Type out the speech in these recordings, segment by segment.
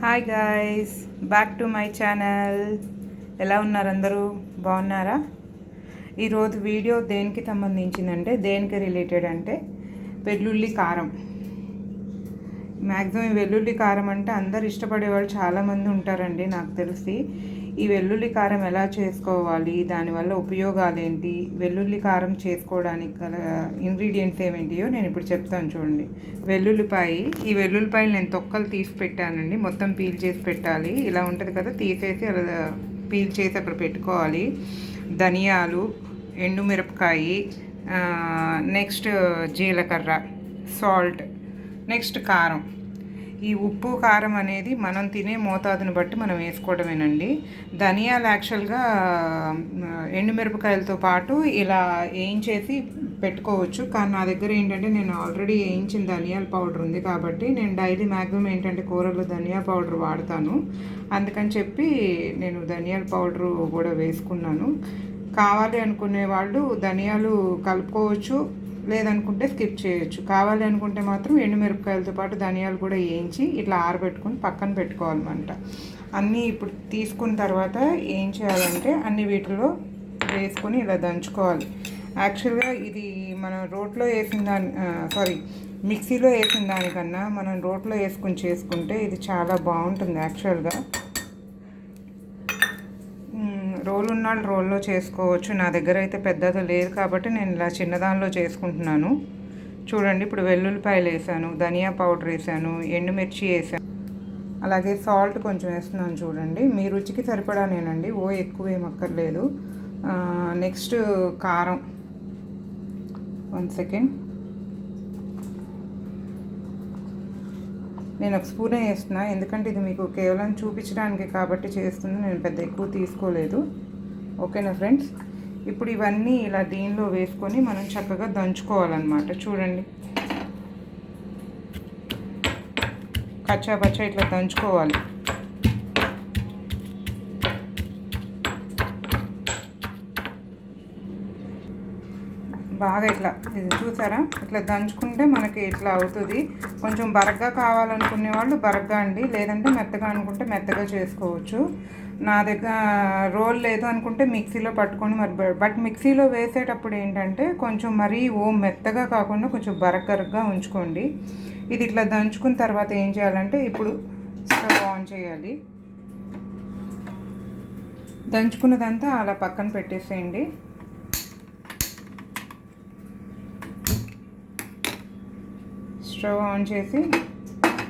Hi guys, back to my channel. ఎలా ఉన్నారు అందరూ? బాగున్నారా? ఈరోజు వీడియో దేనికి సంబంధించిందంటే, దేనికి రిలేటెడ్ అంటే వెల్లుల్లి కారం. మ్యాక్సిమం వెల్లుల్లి కారం అంటే అందరు ఇష్టపడే వాళ్ళు చాలామంది ఉంటారండి నాకు తెలిసి. ఈ వెల్లుల్లి కారం ఎలా చేసుకోవాలి, దానివల్ల ఉపయోగాలు ఏంటి, వెల్లుల్లి కారం చేసుకోవడానికి గల ఇంగ్రీడియంట్స్ ఏమేంటియో నేను ఇప్పుడు చెప్తాను చూడండి. వెల్లుల్లిపాయి, ఈ వెల్లుల్లిపాయలు నేను తొక్కలు తీసి పెట్టానండి. మొత్తం పీల్ చేసి పెట్టాలి. ఇలా ఉంటుంది కదా, తీసేసి అలా పీల్ చేసి అక్కడ పెట్టుకోవాలి. ధనియాలు, ఎండుమిరపకాయి, నెక్స్ట్ జీలకర్ర, సాల్ట్, నెక్స్ట్ కారం. ఈ ఉప్పు కారం అనేది మనం తినే మోతాదుని బట్టి మనం వేసుకోవడమేనండి. ధనియాలు యాక్చువల్గా ఎండుమిరపకాయలతో పాటు ఇలా వేయించేసి పెట్టుకోవచ్చు, కానీ నా దగ్గర ఏంటంటే నేను ఆల్రెడీ వేయించిన ధనియాల పౌడర్ ఉంది కాబట్టి నేను డైలీ మ్యాక్సిమం ఏంటంటే కూరల్లో ధనియా పౌడర్ వాడతాను. అందుకని చెప్పి నేను ధనియాల పౌడరు కూడా వేసుకున్నాను. కావాలి అనుకునే వాళ్ళు ధనియాలు కలుపుకోవచ్చు, లేదనుకుంటే స్కిప్ చేయొచ్చు. కావాలి అనుకుంటే మాత్రం ఎండుమిరపకాయలతో పాటు ధనియాలు కూడా వేయించి ఇట్లా ఆరబెట్టుకొని పక్కన పెట్టుకోవాలన్నమాట. అన్నీ ఇప్పుడు తీసుకున్న తర్వాత ఏం చేయాలంటే అన్ని వీటిలో వేసుకొని ఇలా దంచుకోవాలి. యాక్చువల్గా ఇది మనం రోట్లో వేసిన మిక్సీలో వేసిన దానికన్నా మనం రోట్లో వేసుకొని చేసుకుంటే ఇది చాలా బాగుంటుంది. యాక్చువల్గా రోల్ ఉన్నాళ్ళు రోల్లో చేసుకోవచ్చు. నా దగ్గర అయితే పెద్దది లేదు కాబట్టి నేను ఇలా చిన్నదానిలో చేసుకుంటున్నాను. చూడండి, ఇప్పుడు వెల్లుల్లిపాయలు వేసాను, ధనియా పౌడర్ వేసాను, ఎండుమిర్చి వేసాను, అలాగే సాల్ట్ కొంచెం వేస్తున్నాను. చూడండి, మీ రుచికి సరిపడానేనండి, ఎక్కువ ఏమక్కర్లేదు. నెక్స్ట్ కారం, 1 సెకండ్, నేను ఒక స్పూనే వేస్తున్నా, ఎందుకంటే ఇది మీకు కేవలం చూపించడానికి కాబట్టి చేస్తుంది. నేను పెద్ద ఎక్కువ తీసుకోలేదు. ఓకేనా ఫ్రెండ్స్? ఇప్పుడు ఇవన్నీ ఇలా దీనిలో వేసుకొని మనం చక్కగా దంచుకోవాలన్నమాట. చూడండి, కచ్చా పచ్చా ఇట్లా దంచుకోవాలి. బాగా ఇట్లా, ఇది చూసారా, ఇట్లా దంచుకుంటే మనకి ఇట్లా అవుతుంది. కొంచెం బరగ్గా కావాలనుకునే వాళ్ళు బరగ్గా అండి, లేదంటే మెత్తగా అనుకుంటే మెత్తగా చేసుకోవచ్చు. నా దగ్గర రోల్ లేదు అనుకుంటే మిక్సీలో పట్టుకొని బట్ మిక్సీలో వేసేటప్పుడు ఏంటంటే కొంచెం మరీ మెత్తగా కాకుండా కొంచెం బరగ్గరగ్గా ఉంచుకోండి. ఇది ఇట్లా దంచుకున్న తర్వాత ఏం చేయాలంటే ఇప్పుడు స్టవ్ ఆన్ చేయాలి. దంచుకున్నదంతా అలా పక్కన పెట్టేసేయండి. స్టవ్ ఆన్ చేసి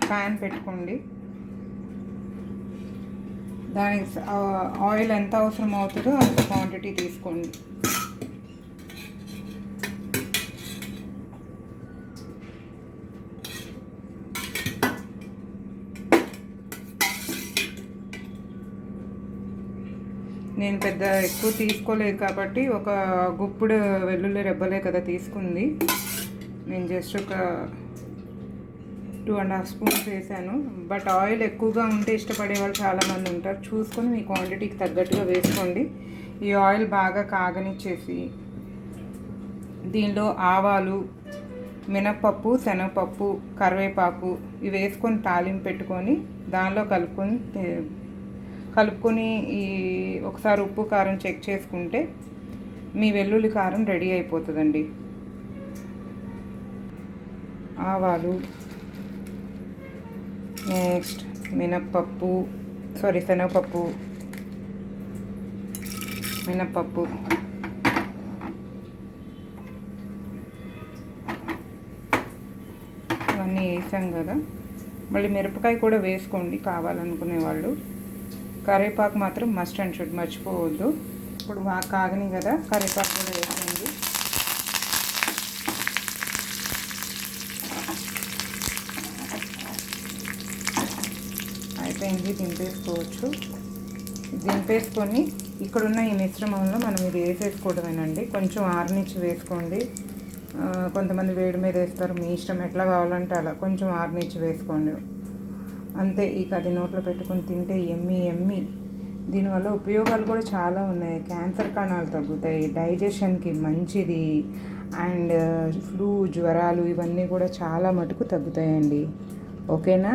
ప్యాన్ పెట్టుకోండి. దానికి ఆయిల్ ఎంత అవసరం అవుతుందో అంత క్వాంటిటీ తీసుకోండి. నేను పెద్ద ఎక్కువ తీసుకోలేదు కాబట్టి ఒక గుప్పుడు వెల్లుల్లి రెబ్బలే కదా తీసుకుంది. నేను జస్ట్ ఒక 2.5 స్పూన్స్ వేసాను. బట్ ఆయిల్ ఎక్కువగా ఉంటే ఇష్టపడే వాళ్ళు చాలామంది ఉంటారు. చూసుకొని మీ క్వాంటిటీకి తగ్గట్టుగా వేసుకోండి. ఈ ఆయిల్ బాగా కాగనిచ్చేసి దీనిలో ఆవాలు, మినప్పప్పు, శనగపప్పు, కరివేపాకు ఇవి వేసుకొని తాలింపు పెట్టుకొని దానిలో కలుపుకొని ఈ ఒకసారి ఉప్పు కారం చెక్ చేసుకుంటే మీ వెల్లుల్లి కారం రెడీ అయిపోతుందండి. ఆవాలు, నెక్స్ట్ శనగపప్పు, మినప్పప్పు, ఇవన్నీ వేసాం కదా. మళ్ళీ మిరపకాయ కూడా వేసుకోండి కావాలనుకునే వాళ్ళు. కరివేపాకు మాత్రం మస్ట్ అండ్ షుడ్ మర్చిపోవద్దు. ఇప్పుడు బాగా కాగని కదా, కరివేపాకు కూడా వేసుకోండి. అయిపోయింది, దింపేసుకోవచ్చు. దింపేసుకొని ఇక్కడున్న ఈ మిశ్రమంలో మనం ఇది వేసేసుకోవడమేనండి. కొంచెం ఆరనిచ్చి వేసుకోండి. కొంతమంది వేడి మీద వేస్తారు, మీ ఇష్టం, ఎట్లా కావాలంటే అలా. కొంచెం ఆరనిచ్చి వేసుకోండి అంతే. ఈ కది నోట్లో పెట్టుకొని తింటే ఎమ్మి. దీనివల్ల ఉపయోగాలు కూడా చాలా ఉన్నాయి. క్యాన్సర్ కణాలు తగ్గుతాయి, డైజెషన్కి మంచిది, అండ్ ఫ్లూ, జ్వరాలు ఇవన్నీ కూడా చాలా మటుకు తగ్గుతాయండి. ఓకేనా?